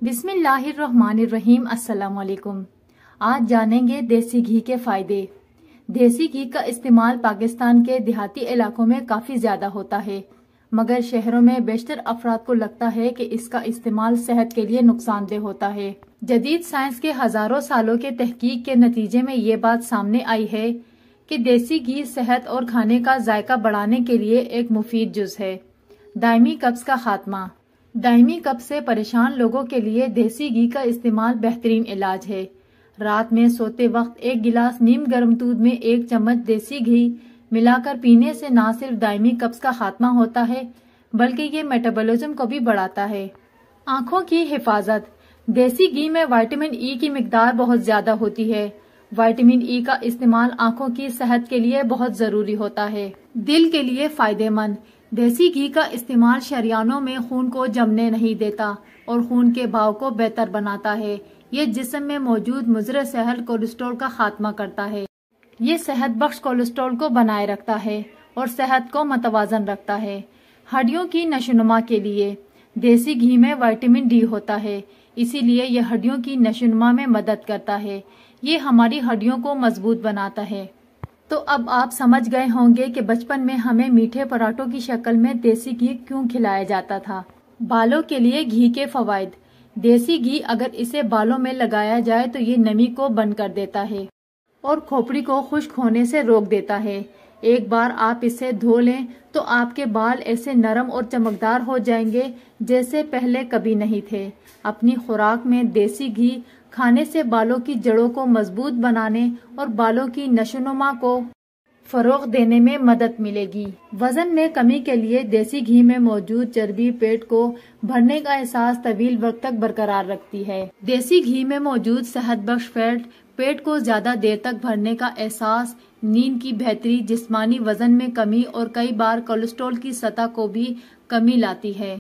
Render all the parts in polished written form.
بسم اللہ الرحمن الرحیم۔ السلام علیکم۔ آج جانیں گے دیسی گھی کے فائدے۔ دیسی گھی کا استعمال پاکستان کے دیہاتی علاقوں میں کافی زیادہ ہوتا ہے، مگر شہروں میں بیشتر افراد کو لگتا ہے کہ اس کا استعمال صحت کے لیے نقصان دہ ہوتا ہے۔ جدید سائنس کے ہزاروں سالوں کے تحقیق کے نتیجے میں یہ بات سامنے آئی ہے کہ دیسی گھی صحت اور کھانے کا ذائقہ بڑھانے کے لیے ایک مفید جز ہے۔ دائمی قبض کا خاتمہ۔ دائمی قبض سے پریشان لوگوں کے لیے دیسی گھی کا استعمال بہترین علاج ہے۔ رات میں سوتے وقت ایک گلاس نیم گرم دودھ میں 1 چمچ دیسی گھی ملا کر پینے سے نہ صرف دائمی قبض کا خاتمہ ہوتا ہے بلکہ یہ میٹابولزم کو بھی بڑھاتا ہے۔ آنکھوں کی حفاظت۔ دیسی گھی میں وٹامن ای کی مقدار بہت زیادہ ہوتی ہے۔ وٹامن ای کا استعمال آنکھوں کی صحت کے لیے بہت ضروری ہوتا ہے۔ دل کے لیے فائدہ مند۔ دیسی گھی کا استعمال شریانوں میں خون کو جمنے نہیں دیتا اور خون کے بہاؤ کو بہتر بناتا ہے۔ یہ جسم میں موجود مضر زہر کولیسٹرول کا خاتمہ کرتا ہے۔ یہ صحت بخش کولیسٹرول کو بنائے رکھتا ہے اور صحت کو متوازن رکھتا ہے۔ ہڈیوں کی نشوونما کے لیے دیسی گھی میں وٹامن ڈی ہوتا ہے، اسی لیے یہ ہڈیوں کی نشوونما میں مدد کرتا ہے۔ یہ ہماری ہڈیوں کو مضبوط بناتا ہے۔ تو اب آپ سمجھ گئے ہوں گے کہ بچپن میں ہمیں میٹھے پراٹھوں کی شکل میں دیسی گھی کیوں کھلایا جاتا تھا۔ بالوں کے لیے گھی کے فوائد۔ دیسی گھی اگر اسے بالوں میں لگایا جائے تو یہ نمی کو بند کر دیتا ہے اور کھوپڑی کو خشک ہونے سے روک دیتا ہے۔ ایک بار آپ اسے دھو لیں تو آپ کے بال ایسے نرم اور چمکدار ہو جائیں گے جیسے پہلے کبھی نہیں تھے۔ اپنی خوراک میں دیسی گھی کھانے سے بالوں کی جڑوں کو مضبوط بنانے اور بالوں کی نشوونما کو فروغ دینے میں مدد ملے گی۔ وزن میں کمی کے لیے دیسی گھی میں موجود چربی پیٹ کو بھرنے کا احساس طویل وقت تک برقرار رکھتی ہے۔ دیسی گھی میں موجود صحت بخش فیٹ پیٹ کو زیادہ دیر تک بھرنے کا احساس، نیند کی بہتری، جسمانی وزن میں کمی اور کئی بار کولیسٹرول کی سطح کو بھی کمی لاتی ہے۔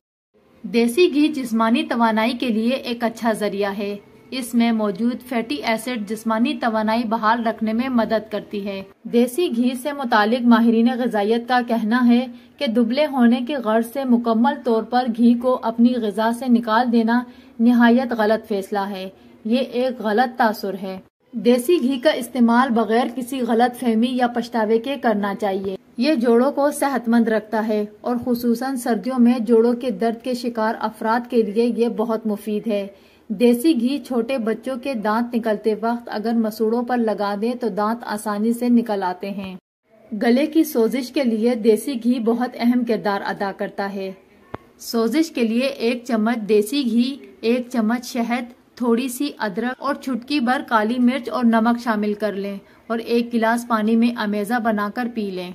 دیسی گھی جسمانی توانائی کے لیے ایک اچھا ذریعہ ہے۔ اس میں موجود فیٹی ایسڈ جسمانی توانائی بحال رکھنے میں مدد کرتی ہے۔ دیسی گھی سے متعلق ماہرین غذائیت کا کہنا ہے کہ دبلے ہونے کے غرض سے مکمل طور پر گھی کو اپنی غذا سے نکال دینا نہایت غلط فیصلہ ہے۔ یہ ایک غلط تاثر ہے۔ دیسی گھی کا استعمال بغیر کسی غلط فہمی یا پچھتاوے کے کرنا چاہیے۔ یہ جوڑوں کو صحت مند رکھتا ہے اور خصوصاً سردیوں میں جوڑوں کے درد کے شکار افراد کے لیے یہ بہت مفید ہے۔ دیسی گھی چھوٹے بچوں کے دانت نکلتے وقت اگر مسوڑوں پر لگا دیں تو دانت آسانی سے نکل آتے ہیں۔ گلے کی سوزش کے لیے دیسی گھی بہت اہم کردار ادا کرتا ہے۔ سوزش کے لیے 1 چمچ دیسی گھی، 1 چمچ شہد، تھوڑی سی ادرک اور چٹکی بھر کالی مرچ اور نمک شامل کر لیں اور 1 گلاس پانی میں امیزہ بنا کر پی لیں۔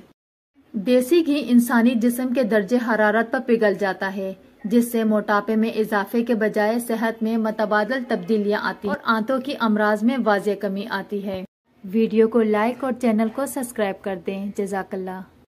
دیسی گھی انسانی جسم کے درجہ حرارت پر پگھل جاتا ہے، جس سے موٹاپے میں اضافے کے بجائے صحت میں متبادل تبدیلیاں آتی ہیں اور آنتوں کی امراض میں واضح کمی آتی ہے۔ ویڈیو کو لائک اور چینل کو سبسکرائب کر دیں۔ جزاک اللہ۔